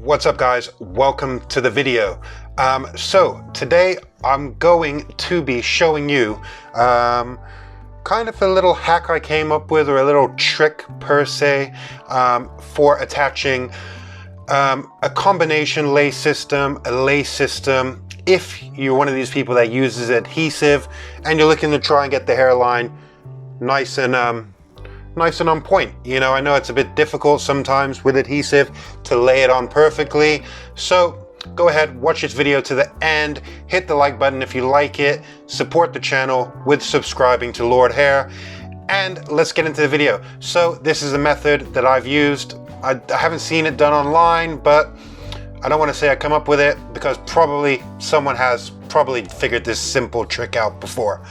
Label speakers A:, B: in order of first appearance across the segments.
A: What's up, guys? Welcome to the video. So today I'm going to be showing you kind of a little hack I came up with, or a little trick per se, for attaching a combination lace system, a lace system. If you're one of these people that uses adhesive and you're looking to try and get the hairline nice and on point. You know, I know it's a bit difficult sometimes with adhesive to lay it on perfectly. So go ahead, watch this video to the end, hit the like button if you like it, support the channel with subscribing to Lordhair, and let's get into the video. So this is a method that I've used. I haven't seen it done online, but I don't want to say I come up with it because probably someone has figured this simple trick out before.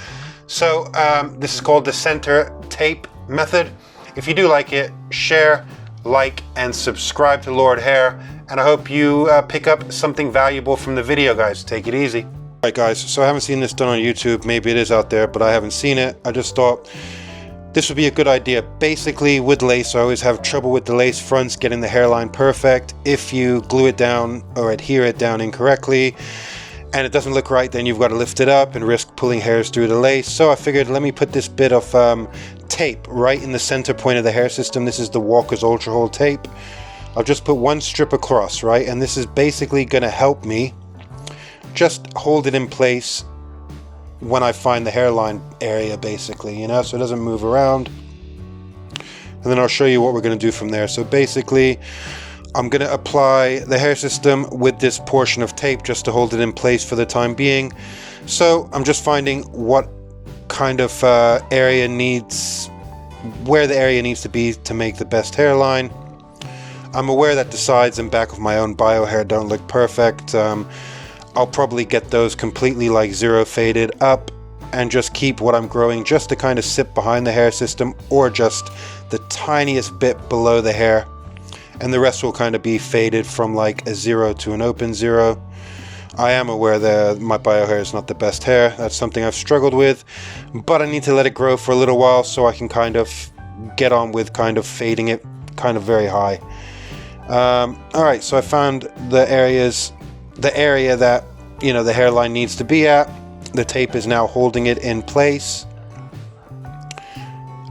A: So this is called the center tape method. If you do like it, share, like, and subscribe to Lordhair, and I hope you pick up something valuable from the video, guys. Take it easy. Alright guys, so I haven't seen this done on YouTube. Maybe it is out there, but I haven't seen it. I just thought this would be a good idea. Basically, with lace, I always have trouble with the lace fronts getting the hairline perfect. If you glue it down or adhere it down incorrectly and it doesn't look right, then you've got to lift it up and risk pulling hairs through the lace. So I figured, let me put this bit of tape right in the center point of the hair system. This is the Walker's Ultra Hold tape. I'll just put one strip across, right? And this is basically going to help me just hold it in place when I find the hairline area, basically, you know, so it doesn't move around. And then I'll show you what we're going to do from there. So basically, I'm going to apply the hair system with this portion of tape just to hold it in place for the time being. So I'm just finding what kind of area needs, where the area needs to be to make the best hairline. I'm aware that the sides and back of my own bio hair don't look perfect. I'll probably get those completely like zero faded up and just keep what I'm growing just to kind of sit behind the hair system, or just the tiniest bit below the hair. And the rest will kind of be faded from like a 0 to an open 0. I am aware that my bio hair is not the best hair. That's something I've struggled with, but I need to let it grow for a little while so I can kind of get on with kind of fading it kind of very high. Alright, so I found the area that, you know, the hairline needs to be at. The tape is now holding it in place.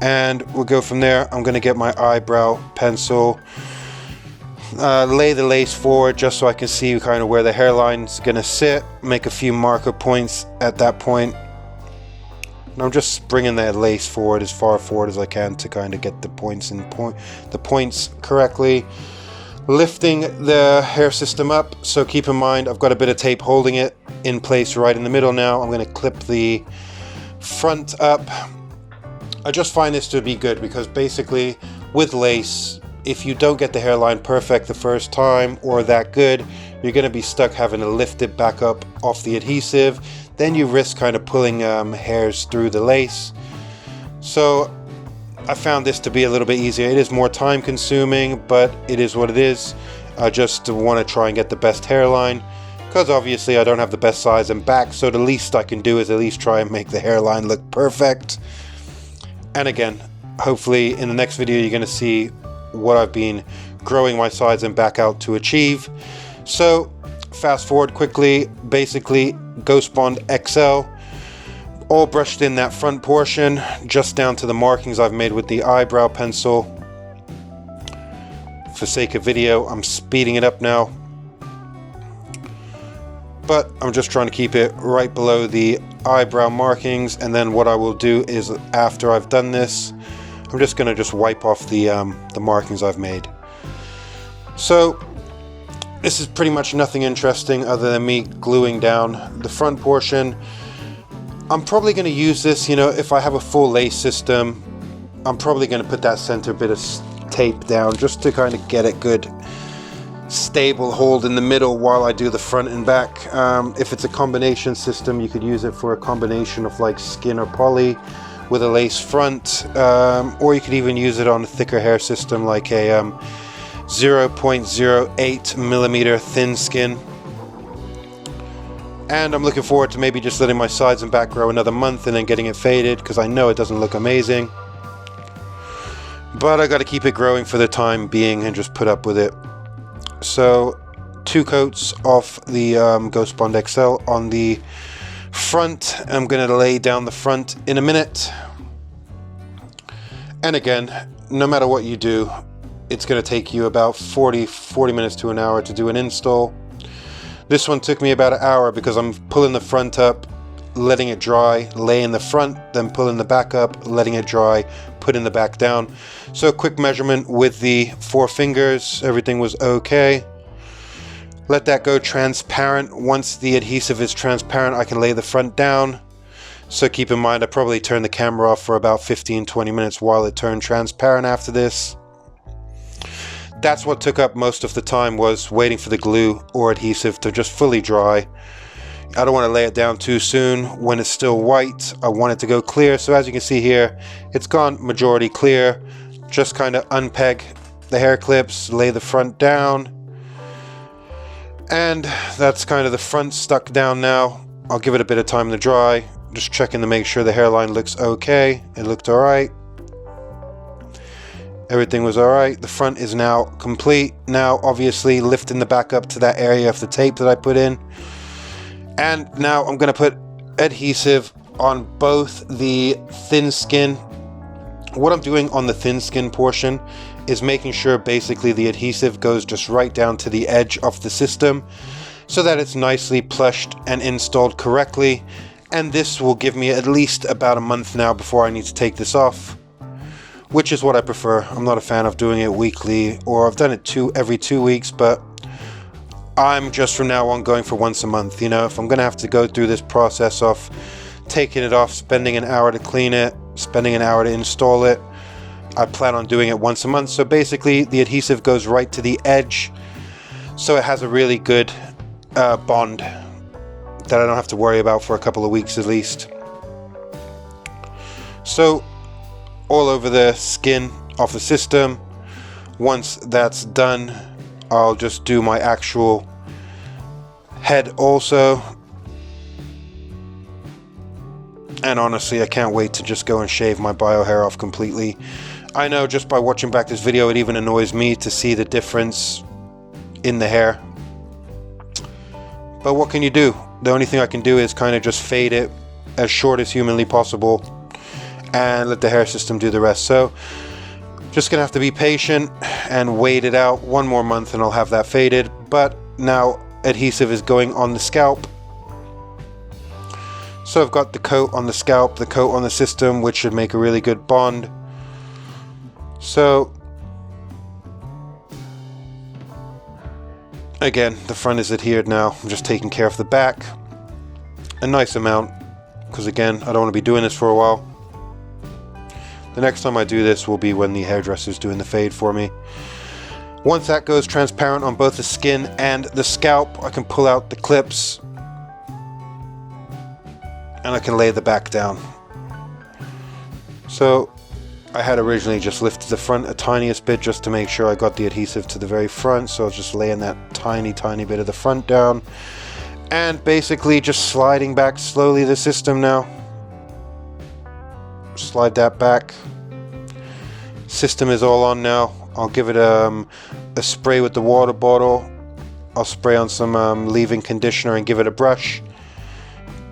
A: And we'll go from there. I'm going to get my eyebrow pencil, lay the lace forward just so I can see kind of where the hairline's going to sit, make a few marker points at that point. And I'm just bringing that lace forward as far forward as I can to kind of get the points correctly. Lifting the hair system up, so keep in mind I've got a bit of tape holding it in place right in the middle now. I'm going to clip the front up. I just find this to be good because basically with lace, if you don't get the hairline perfect the first time or that good, you're going to be stuck having to lift it back up off the adhesive. Then you risk kind of pulling hairs through the lace. So I found this to be a little bit easier. It is more time consuming, but it is what it is. I just want to try and get the best hairline because obviously I don't have the best size and back, so the least I can do is at least try and make the hairline look perfect. And again, hopefully in the next video you're going to see what I've been growing my sides and back out to achieve. So fast forward quickly, basically Ghost Bond XL, all brushed in that front portion, just down to the markings I've made with the eyebrow pencil. For sake of video, I'm speeding it up now, but I'm just trying to keep it right below the eyebrow markings. And then what I will do is, after I've done this, I'm just going to wipe off the markings I've made. So this is pretty much nothing interesting other than me gluing down the front portion. I'm probably going to use this, you know, if I have a full lace system, I'm probably going to put that center bit of tape down just to kind of get it good, stable hold in the middle while I do the front and back. If it's a combination system, you could use it for a combination of like skin or poly with a lace front, or you could even use it on a thicker hair system like a 0.08 millimeter thin skin. And I'm looking forward to maybe just letting my sides and back grow another month and then getting it faded, because I know it doesn't look amazing. But I got to keep it growing for the time being and just put up with it. So 2 coats of the Ghost Bond XL on the front. I'm going to lay down the front in a minute. And again, no matter what you do, it's going to take you about 40 minutes to an hour to do an install. This one took me about an hour because I'm pulling the front up, letting it dry, laying the front, then pulling the back up, letting it dry, putting the back down. So quick measurement with the 4 fingers, everything was okay. Let that go transparent. Once the adhesive is transparent, I can lay the front down. So keep in mind, I probably turned the camera off for about 15-20 minutes while it turned transparent after this. That's what took up most of the time, was waiting for the glue or adhesive to just fully dry. I don't want to lay it down too soon when it's still white. I want it to go clear. So as you can see here, it's gone majority clear. Just kind of unpeg the hair clips, lay the front down. And that's kind of the front stuck down now. I'll give it a bit of time to dry. Just checking to make sure the hairline looks okay. It looked alright. Everything was alright. The front is now complete. Now obviously lifting the back up to that area of the tape that I put in. And now I'm going to put adhesive on both the thin skin. What I'm doing on the thin skin portion is making sure basically the adhesive goes just right down to the edge of the system so that it's nicely plushed and installed correctly. And this will give me at least about a month now before I need to take this off, which is what I prefer. I'm not a fan of doing it weekly, or I've done it every 2 weeks, but I'm just from now on going for once a month. You know, if I'm gonna have to go through this process of taking it off, spending an hour to clean it, spending an hour to install it, I plan on doing it once a month. So basically the adhesive goes right to the edge, so it has a really good bond that I don't have to worry about for a couple of weeks at least. So all over the skin of the system. Once that's done, I'll just do my actual head also. And honestly, I can't wait to just go and shave my bio hair off completely. I know just by watching back this video, it even annoys me to see the difference in the hair. But what can you do? The only thing I can do is kind of just fade it as short as humanly possible and let the hair system do the rest. So just gonna have to be patient and wait it out one more month and I'll have that faded. But now adhesive is going on the scalp. So I've got the coat on the scalp, the coat on the system, which should make a really good bond. So again, the front is adhered now. I'm just taking care of the back a nice amount because again, I don't want to be doing this for a while. The next time I do this will be when the hairdresser's doing the fade for me. Once that goes transparent on both the skin and the scalp, I can pull out the clips and I can lay the back down. So I had originally just lifted the front a tiniest bit just to make sure I got the adhesive to the very front. So I was just laying that tiny bit of the front down and basically just sliding back slowly the system now. Slide that back. System is all on now. I'll give it a spray with the water bottle. I'll spray on some leave-in conditioner and give it a brush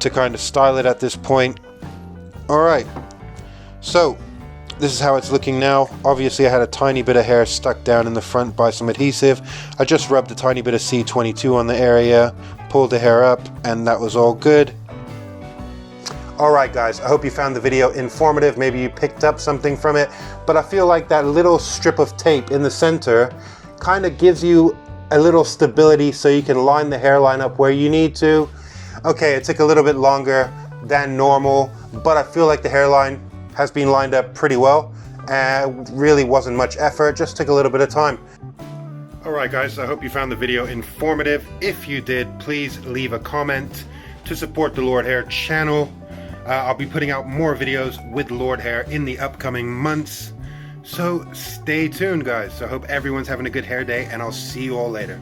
A: to kind of style it at this point. Alright, so this is how it's looking now. Obviously I had a tiny bit of hair stuck down in the front by some adhesive. I just rubbed a tiny bit of C22 on the area, pulled the hair up, and that was all good. Alright guys, I hope you found the video informative. Maybe you picked up something from it, but I feel like that little strip of tape in the center kind of gives you a little stability so you can line the hairline up where you need to. Okay, it took a little bit longer than normal, but I feel like the hairline has been lined up pretty well and really wasn't much effort, just took a little bit of time. Alright guys, I hope you found the video informative. If you did, please leave a comment to support the Lordhair channel. I'll be putting out more videos with Lordhair in the upcoming months, so stay tuned guys. I hope everyone's having a good hair day and I'll see you all later.